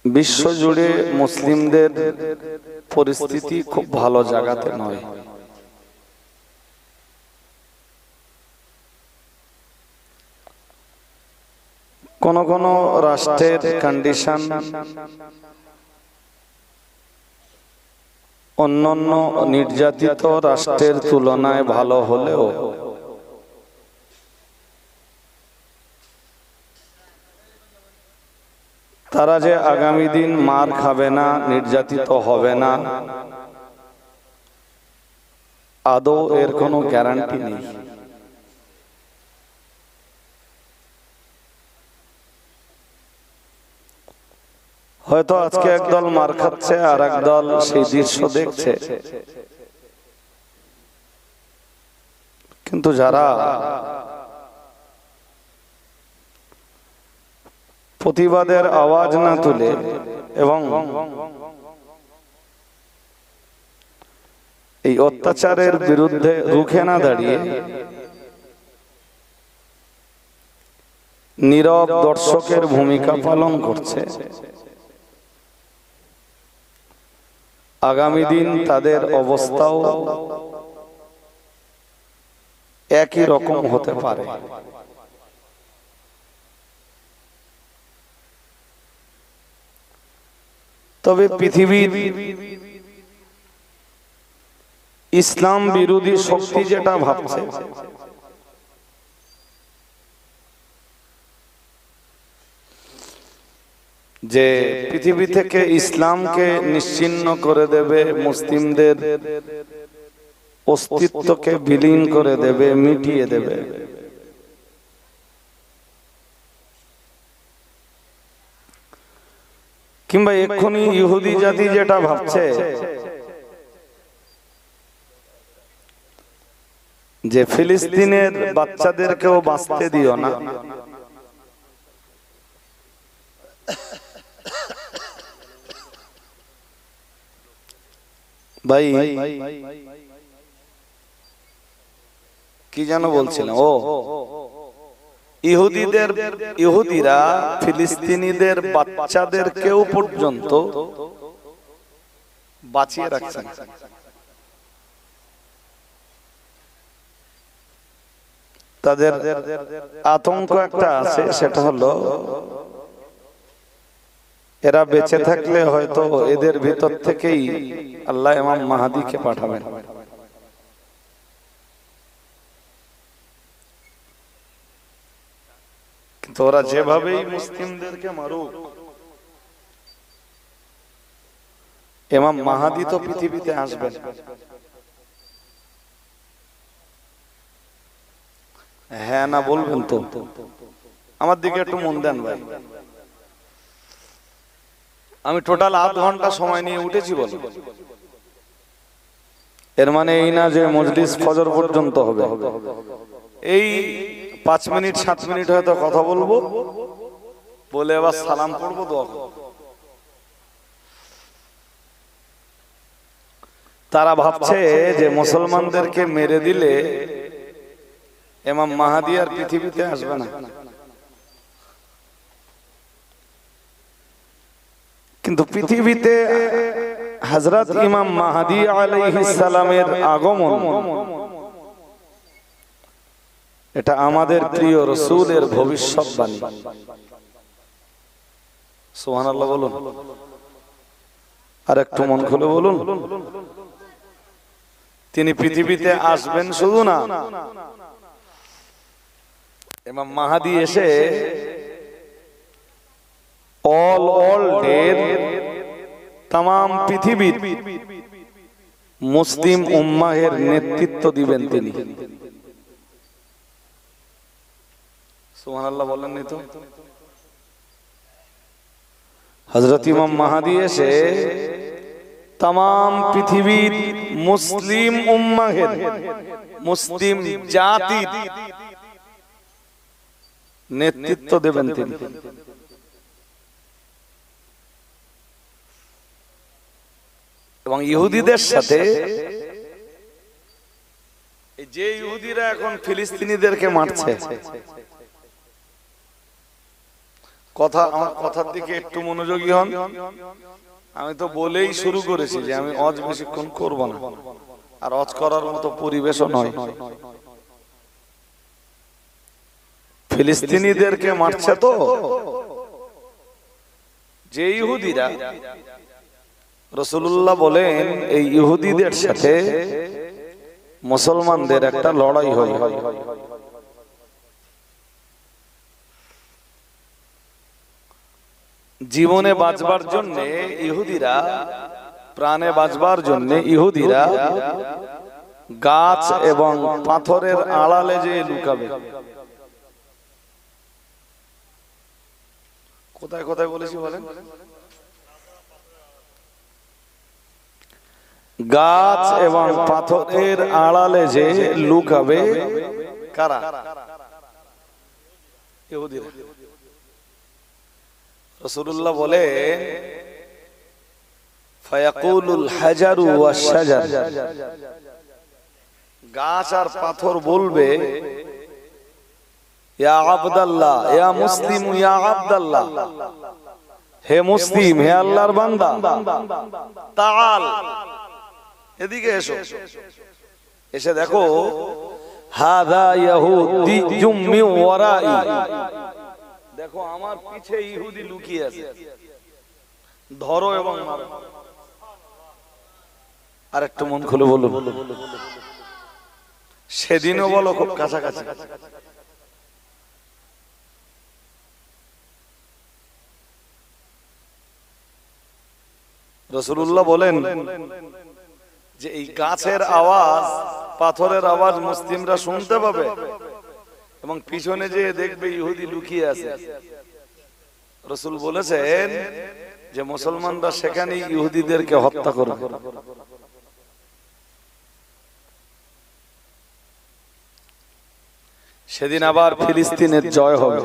বিশ্বজুড়ে মুসলিমদের পরিস্থিতি খুব ভালো জায়গাতে নয়। কোন কোন রাষ্ট্রের কন্ডিশন অন্যান্য নির্যাতিত রাষ্ট্রের তুলনায় ভালো হলেও তারা যে আগামী দিন মার খাবে না, নির্যাতিত হবে না, আদৌ এর কোনো গ্যারান্টি নেই। হয়তো আজকে একদল মার খাচ্ছে আর একদল সেই দৃশ্য দেখছে, কিন্তু যারা প্রতিবাদের আওয়াজ না তুলে এবং এই অত্যাচারের বিরুদ্ধে রুখে না দাঁড়িয়ে নীরব দর্শকের ভূমিকা পালন করছে, আগামী দিন তাদের অবস্থাও একই রকম হতে পারে। তবে পৃথিবীর ইসলাম বিরোধী শক্তি যেটা ভাবছে, যে পৃথিবী থেকে ইসলামকে নিশ্চিহ্ন করে দেবে, মুসলিমদের অস্তিত্বকে বিলীন করে দেবে, মিটিয়ে দেবে, কিংবা এক্ষুনি ইহুদি জাতি যেটা ভাবছে যে ফিলিস্তিনের বাচ্চাদেরকেও বাঁচতে দিও না, ভাই কি যেন বলছিলাম, ইহুদিরা ফিলিস্তিনিদের বাচ্চাদেরকেও পর্যন্ত বাঁচিয়ে রাখছেন। তাদের আতঙ্ক একটা আছে, সেটা হলো এরা বেঁচে থাকলে হয়তো এদের ভিতর থেকেই আল্লাহ ইমাম মাহদীকে পাঠাবেন। কিন্তু ওরা যেভাবেই মুসলিমদেরকে মারুক, ইমাম মাহদী তো পৃথিবীতে আসবেন। হ্যাঁ না বলবেন তো? আমার দিকে একটু মন দেন ভাই। আমি টোটাল আধ ঘন্টা সময় নিয়ে উঠেছি বল, এর মানে এই না যে মজলিস ফজর পর্যন্ত হবে। এই 5 মিনিট 7 মিনিট হয়তো কথা বলবো, বলে আবার সালাম পড়বো, দোয়া করবো। তারা ভাবছে যে মুসলমানদেরকে মেরে দিলে ইমাম মাহদী আর পৃথিবীতে আসবে না, কিন্তু পৃথিবীতে হযরত ইমাম মাহদী আলাইহিস সালামের আগমন, এটা আমাদের প্রিয় রাসূলের ভবিষ্যৎবাণী। সুবহানাল্লাহ বলুন, আর একটু মন খুলে বলুন। তিনি পৃথিবীতে আসবেন শুধু না, ইমাম মাহদী এসে অল ওয়ার্ল্ডের तमाम পৃথিবীর মুসলিম উম্মাহের নেতৃত্ব দিবেন তিনি। সুবহানাল্লাহ বলেননি তো? হযরত ইমাম মাহদী এসে तमाम পৃথিবীর মুসলিম উম্মাহের, মুসলিম জাতির নেতৃত্ব দেবেন তিনি। এবং ইহুদিদের সাথে, যে ইহুদিরা এখন ফিলিস্তিনিদেরকে মারছে, আমার কথার দিকে একটু মনোযোগী হন। আমি তো বলেই শুরু করেছি যে আমি অজ বেশিক্ষণ করব না, আর অজ করার মতো পরিবেশও নয়। ফিলিস্তিনিদেরকে মারছে তো, যে ইহুদিরা, রাসূলুল্লাহ বলেন এই ইহুদিদের সাথে মুসলমানদের একটা লড়াই হয়। জীবনে বাঁচবার জন্য ইহুদিরা, প্রাণে বাঁচবার জন্য ইহুদিরা গাছ এবং পাথরের আড়ালে যে লুকাবে। কোথায় কোথায় বলেছি বলেন? গাছ এবং পাথরের আড়ালে যে লুকাবে কারা? ইহুদিরা। রাসূলুল্লাহ বলে ফায়াকুলুল হাজারু ওয়াশ শাজার, গাছ আর পাথর বলবে ইয়া আব্দাল্লাহ, ইয়া মুসলিম, ইয়া আব্দাল্লাহ, হে মুসলিম, হে আল্লাহর বান্দা, তাআল, এদিকে এসো, এসে দেখো হাযা ইয়াহুদিয়্যুম মিন ওয়ারাই, দেখো আমার পিছে ইহুদি লুকিয়ে আছে, ধরো এবং মারো। আর একটু মন খুলে বলুন, সেদিনও বলো খুব কাছাকাছি। রাসূলুল্লাহ বলেন যে এই গাছের আওয়াজ, পাথরের আওয়াজ মুসলিমরা শুনতে পাবে এবং পিছনে যে দেখবে ইহুদি লুকিয়ে আছে। রাসূল বলেছেন যে মুসলমানরা সেখানেই ইহুদিদেরকে হত্যা করবে। সেদিন আবার ফিলিস্তিনের জয় হবে।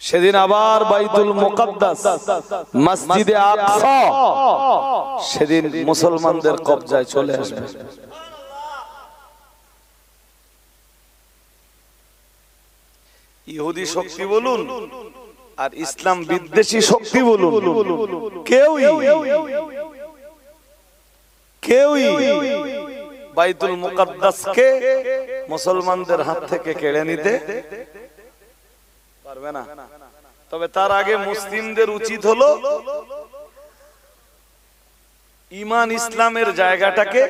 সেদিন আবার বাইতুল মুকাদ্দাস, মসজিদে আকসা সেদিন মুসলমানদের কবজায় চলে আসবে। ইহুদি শক্তি বলুন আর ইসলাম বিদ্বেষী শক্তি বলুন, কেউই বাইতুল মুকাদ্দাসকে মুসলমানদের হাত থেকে কেড়ে নিতে পারবে না। তবে তার আগে মুসলিমদের উচিত হলো ঈমান ইসলামের জায়গাটাকে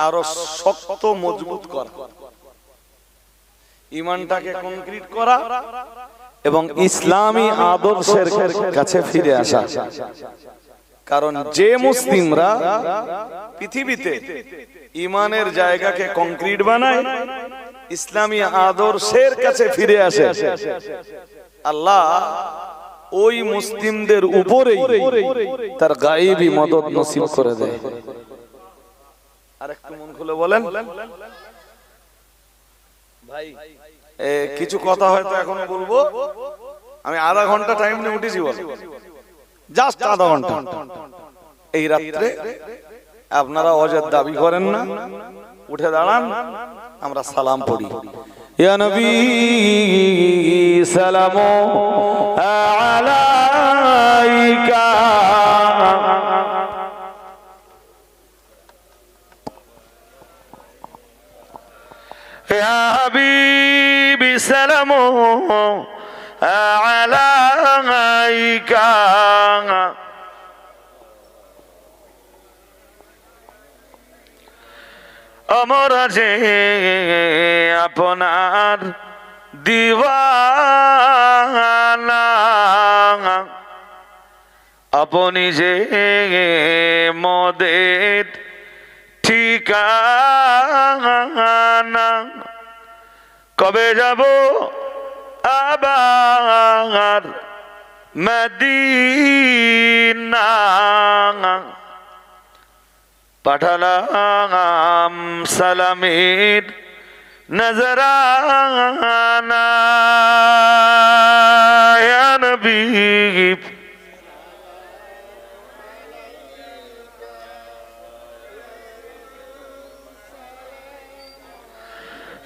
আরো শক্ত মজবুত করা, ঈমানটাকে কংক্রিট করা এবং ইসলামী আদর্শের কাছে ফিরে আসা। কারণ যে মুসলিমরা পৃথিবীতে ঈমানের জায়গাকে কংক্রিট বানায়, ইসলামী আদর্শের কাছে ফিরে আসে, আল্লাহ ওই মুসলিমদের উপরেই তার গায়েবী মদদ নসিব করে দেয়। আর একটু মন খুলে বলেন ভাই, কিছু কথা হয়তো এখনো বলবো। আমি আধা ঘন্টা টাইম নিয়ে উঠেছি, জাস্ট আধা ঘন্টা। এই রাত্রে আপনারা অজের দাবি করেন না, উঠে দাঁড়ান, আমরা সালাম পড়ি। ইয়া নবী সালামু আলাইকা, ইয়া হাবিবি সালামু আলাইকা, আমরা যে আপনার দিওয়ানা, আপনি যে মদের ঠিকানা, কবে যাব আবার মদিনা, পাঠালাম সালামের নজরানা, ইয়া নবী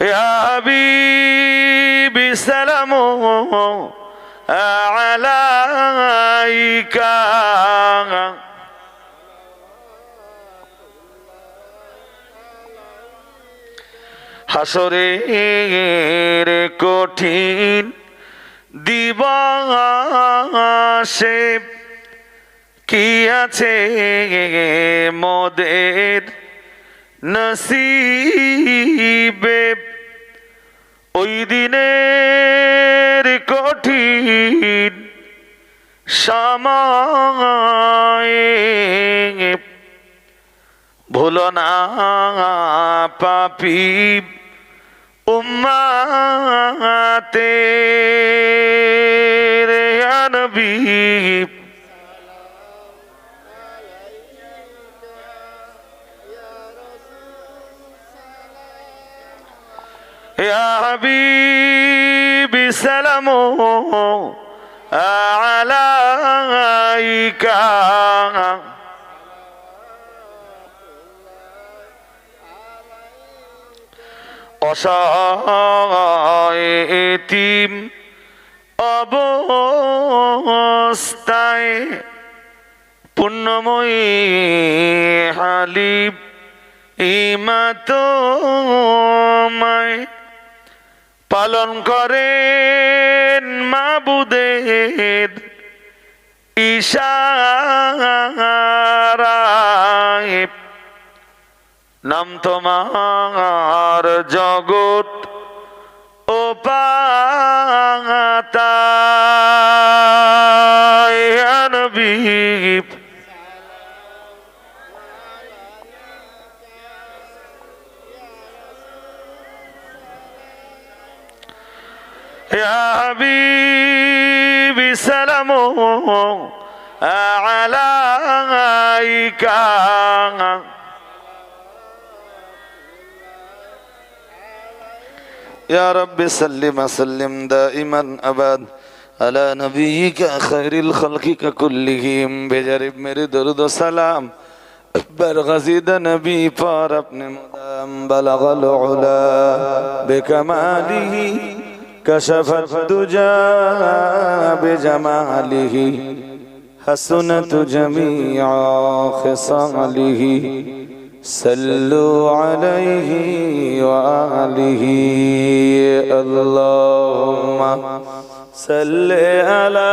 ইয়া হাবিবি সালামু আলাইকা হাসরের কঠিন দিবসে কি আছে মোদের নসিবে ওই দিনের কঠিন সময়ে ভুলো না পাপী উম্মতের ইয়া নবী ইয়া হাবিবি সালামু আলাইকা অসহায় এতিম অবস্থায় পুণ্যময়ী হালিম ইমাতমায় পালন করেন মাবুদের ইশারায় নাম তোমার জগৎ ও পাতায় ইয়া নবী ইয়া হাবিবি সালামু আলাইকা يا رب سلم وسلم دائما أبد على نبيك خير الخلق كلهم بجرب میرے درود و سلام برغزید نبی پر اپنے مدام بلغ العلا بكماله كشف الدجى بجماله حسنت جميع خصاله صلوا عليه وآله اللهم صل على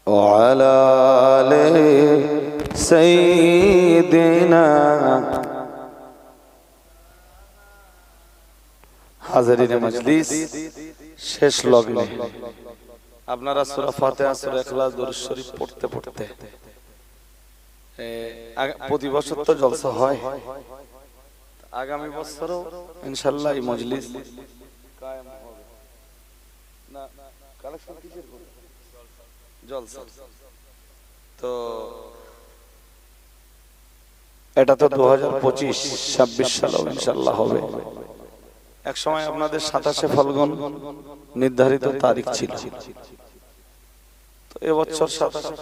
وعلى آل سيدنا হাজারিন মজলিস শেষ লগ্নে আপনারা সূরা ফাতিহা সূরা ইখলাস দরুদ শরীফ পড়তে পড়তে প্রতি বছর তো জলসা হয়, আগামী বছরও ইনশাআল্লাহ এই মজলিস কায়েম হবে না। কালেকশন কিসের হবে? জলসা। তো এটা তো 2025-26 সালে ইনশাআল্লাহ হবে। এক সময় আপনাদের 27শে ফাল্গুন নির্ধারিত তারিখ ছিল, তো এবছর 27শে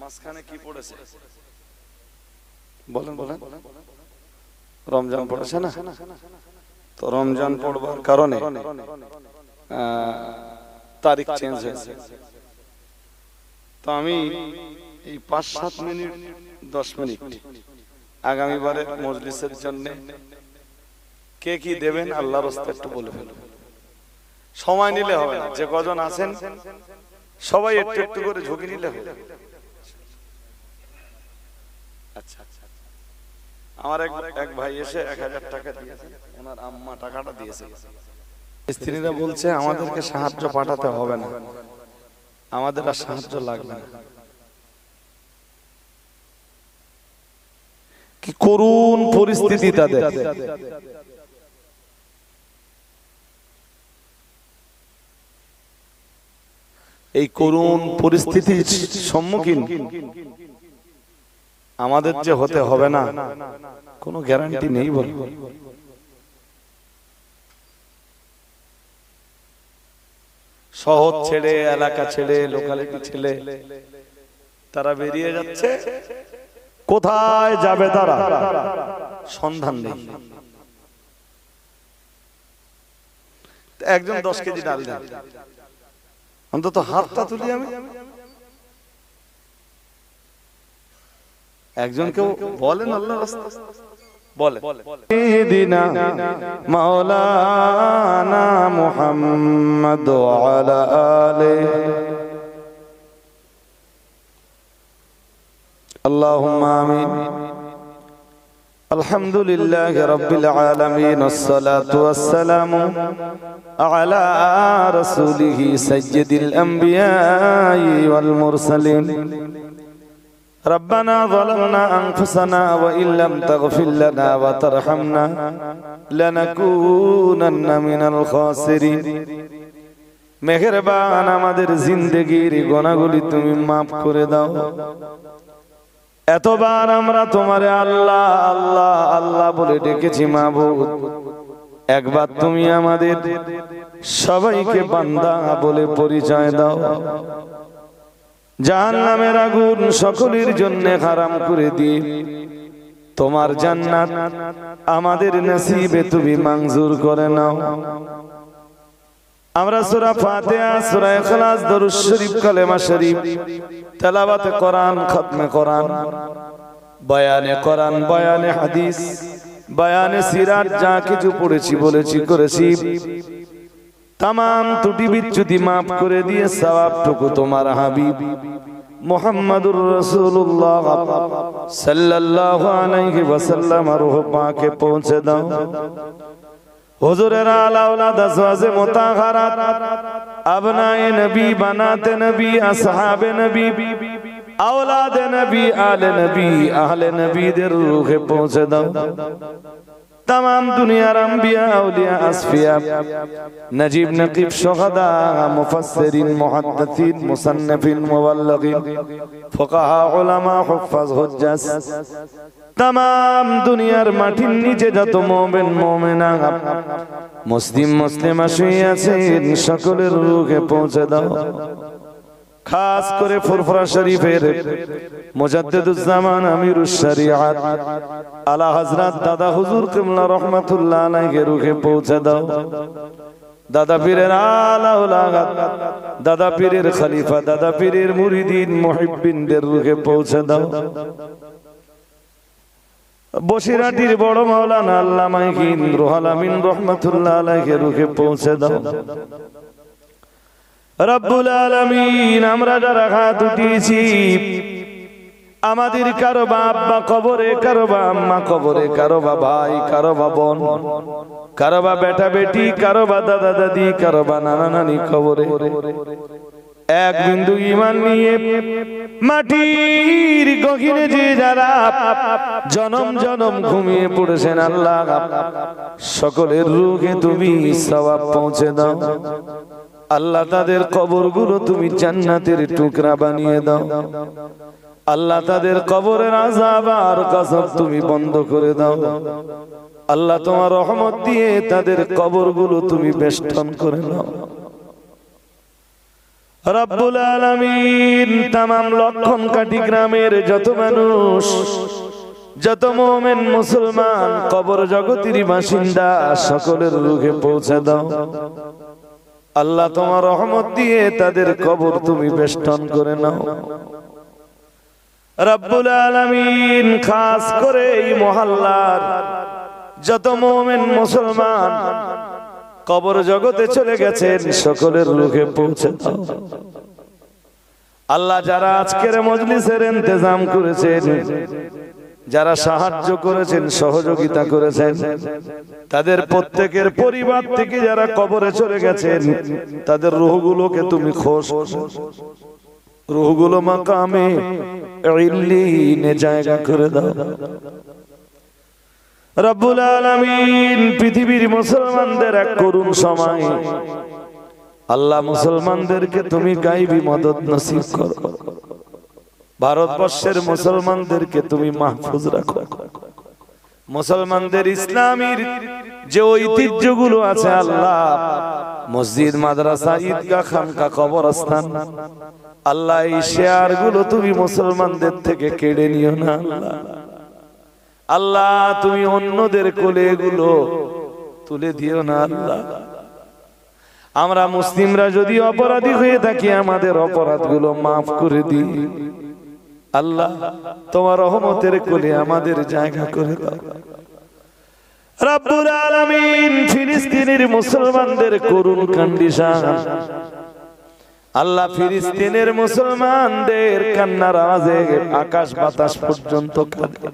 মাঝখানে কি পড়েছে বলেন বলেন? রমজান পড়েছে না? তো রমজান পড়বার কারণে তারিখ চেঞ্জ হয়েছে। তো আমি এই 5-7 মিনিট 10 মিনিট আগামীবারের মজলিসের জন্য কে কি দেবেন আল্লাহর রাস্তে একটু বলে ফেলুন। সময় নিলে হবে না, যে কজন আছেন সবাই একটু একটু করে ঝুঁকি নিলে হবে। আচ্ছা আচ্ছা, আমার এক ভাই এসে 1000 টাকা দিয়েছে, ওনার আম্মা টাকাটা দিয়েছে। স্ত্রীরা বলছে আমাদেরকে সাহায্য পাঠাতে হবে না, আমাদের আর সাহায্য লাগবে না। কি করুণ পরিস্থিতি তাদের। এই করুণ পরিস্থিতির সম্মুখীন আমাদের যে হতে হবে না কোনো গ্যারান্টি নেই। বল, শহর ছেড়ে, এলাকা ছেড়ে, লোকালিটি ছেড়ে তারা বেরিয়ে যাচ্ছে, কোথায় যাবে তারা সন্ধান নেই। একজন 10 কেজি ডাল দেন, অন্তত হাতটা তুলি আমি। একজন কেউ বলেন আল্লাহ রাস্তা বলে দিনা মাওলানা মুহাম্মদ ওয়া আলা আলিহি আল্লাহুম্মা আমিন। আলহামদুলিল্লাহি রাব্বিল আলামিন ওয়াসসালাতু ওয়াসসালামু আলা রাসূলিহি সাইয়্যিদিল আমবিয়াই ওয়াল মুরসালিন। ربنا ظلمنا أنفسنا وإن لم تغفر لنا وترحمنا لنكونن من الخاسرين। মেহেরবান আমাদের জিন্দেগির গুনাহগুলি তুমি maaf করে দাও। এতবার আমরা তোমারে আল্লাহ আল্লাহ আল্লাহ বলে ডেকেছি মাবুদ, একবার তুমি আমাদের সবাইকে বান্দা বলে পরিচয় দাও। জাহান্নামের আগুন সকলের জন্য হারাম করে দিয়ে তোমার জান্নাত আমাদের নসিবে তুমি মঞ্জুর করে নাও। আমরা সূরা ফাতিহা, সূরা ইখলাস, দরুদ শরীফ, কালেমা শরীফ, তেলাওয়াতে কোরআন, খতমে কোরআন, বয়ানে কোরআন, বয়ানে হাদিস, বয়ানে সিরাত যা কিছু পড়েছি বলেছি করেছি, तमाम त्रुटि बिच्युति माफ करे दिए सवाबटुकु तुम्हार हबीब मुहम्मदुर रसूलुल्लाह सल्लल्लाहु अलैहि वसल्लम रूह पाके पहुंचे दाओ। हुजूरेर आला औलाद अज़वाजे मुताहहारात अबनाए नबी, बनाते नबी, असहाबे नबी, औलादे नबी, आले नबी, अहले नबी देर रूहे पहुंचे दाओ। तमाम दुनियार अंबिया, औलिया, असफिया, नजीब, नकीब, शुहदा, मुफस्सिरीन, मुहद्दिसीन, मुसन्निफीन, मुबल्लिगीन, फुकाहा, उलमा, हुफ्फाज, हुज्जाज, तमाम दुनियार माटिर नीचे যত মুমিন মুমিনা মুসলিম মুসলিমা শুয়ে আছেন সকলের রূহে পৌঁছে দাও। খাস করে ফুরফুরা শরীফের মুজাদ্দিদুজ্জামান আমিরুশ শরিয়াত আলা হযরত দাদা হুজুর কিবলা রাহমাতুল্লাহ আলাইহি রূহে পৌঁছে দাও। দাদা পীরের আলা ওলাদ, দাদা পীরের খলিফা, দাদা পীরের মুরিদিন মুহিব্বিনদের রূহে পৌঁছে দাও। বসিরাটির বড় মাওলানা আল্লামা রুহুল আমিন রাহমাতুল্লাহ আলাইহি রূহে পৌঁছে দাও। রব্বুল আলামিন আমরা যারা হাত উঠিয়েছি, আমাদের কারো বাপ বা কবরে, কারো বা আম্মা কবরে, কারো বা ভাই, কারো বা বোন, কারো বা বেটা বেটি, কারো বা দাদা দাদি, কারো বা নানা নানি কবরে এক বিন্দু ঈমান নিয়ে মাটির গহীনে যে যারা জনম জনম ঘুমিয়ে পড়েছেন আল্লাহ সকলের রূহে তুমি সওয়াব পৌঁছে দাও। আল্লাহ তাদের কবরগুলো তুমি জান্নাতের টুকরা বানিয়ে দাও। আল্লাহ তাদের কবরের আযাব আর গজব তুমি বন্ধ করে দাও। আল্লাহ তোমার রহমত দিয়ে তাদের কবরগুলো তুমি বেষ্টন করে নাও। রব্বুল আলামিন तमाम লক্ষণকাঠি গ্রামের যত মানুষ, যত মুমিন মুসলমান কবর জগতের বাসিন্দা সকলের রূহে পৌঁছে দাও। আল্লাহ তোমার রহমত দিয়ে তাদের কবর তুমি বেষ্টন করে নাও। রব্বুল আলামিন খাস করে এই মহল্লার যত মুমিন মুসলমান কবর জগতে চলে গেছেন সকলের রূহে পৌঁছে দাও। আল্লাহ যারা আজকের মজলিসের ইন্তজাম করেছেন, যারা সাহায্য করেছেন, সহযোগিতা করেছেন, তাদের প্রত্যেকের পরিবার থেকে যারা কবরে চলে গেছেন তাদের রূহগুলোকে তুমি খোশ, রূহগুলো মাকামে ইল্লিনে জায়গা করে দাও। রব্বুল আলামিন পৃথিবীর মুসলমানদের এক করুণ সময় আল্লাহ মুসলমানদেরকে তুমি গায়বী মদদ নসিব করো। ভারতবর্ষের মুসলমানদেরকে তুমি মাহফুজ রাখো। মুসলমানদের ইসলামের যে ঐতিহ্যগুলো আছে আল্লাহ, মসজিদ, মাদ্রাসা, ঈদগাহ, খানকা, কবরস্থান, আল্লাহ এই শেয়ার গুলো তুমি মুসলমানদের থেকে কেড়ে নিও না আল্লাহ। আল্লাহ তুমি অন্যদের কোলে এগুলো তুলে দিও না আল্লাহ। আমরা মুসলিমরা যদি অপরাধী হয়ে থাকি আমাদের অপরাধগুলো মাফ করে দিই আল্লাহ। তোমার রহমতের কোলে আমাদের জায়গা করে দাও রব্বুল আলামিন। ফিলিস্তিনের মুসলমানদের করুণ কন্ডিশন আল্লাহ, ফিলিস্তিনের মুসলমানদের কান্নার আওয়াজে আকাশ বাতাস পর্যন্ত কাঁদে।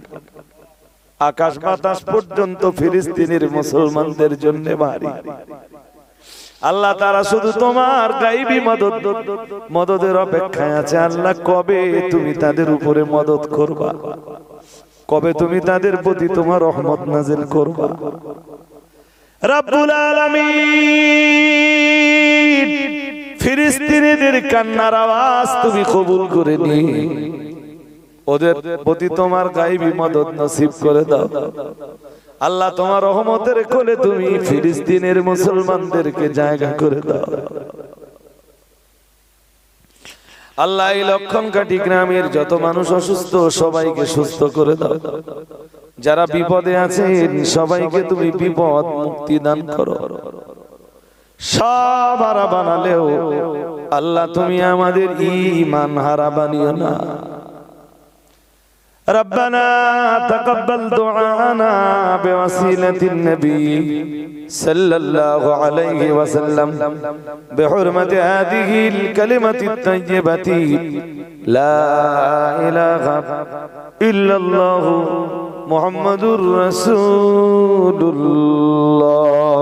আকাশ বাতাস পর্যন্ত ফিলিস্তিনের মুসলমানদের জন্য ভারী আল্লাহ। তারা শুধু তোমার গায়বী মদদের অপেক্ষায় আছে আল্লাহ। কবে তুমি তাদের উপরে মদদ করবা, কবে তুমি তাদের প্রতি তোমার রহমত নাযিল করবা রব্বুল আলামিন। ফিলিস্তিনিদের কান্নার আওয়াজ তুমি কবুল করে নি, ওদের প্রতি তোমার গায়বী মদদ নসিব করে দাও আল্লাহ। তোমার রহমতের কোলে তুমি ফিলিস্তিনের মুসলমানদেরকে জায়গা করে দাও আল্লাহ। এই লক্ষণকাঠি গ্রামের যত মানুষ অসুস্থ সবাইকে সুস্থ করে দাও। যারা বিপদে আছেন সবাইকে তুমি বিপদ মুক্তি দান করো। সব হারা বানালেও আল্লাহ তুমি আমাদের ঈমান হারা বানিও না। ربنا تقبل دعانا بوسيلة النبي صلى الله عليه وسلم بحرمة هذه الكلمة الطيبة لا إله إلا الله محمد رسول الله.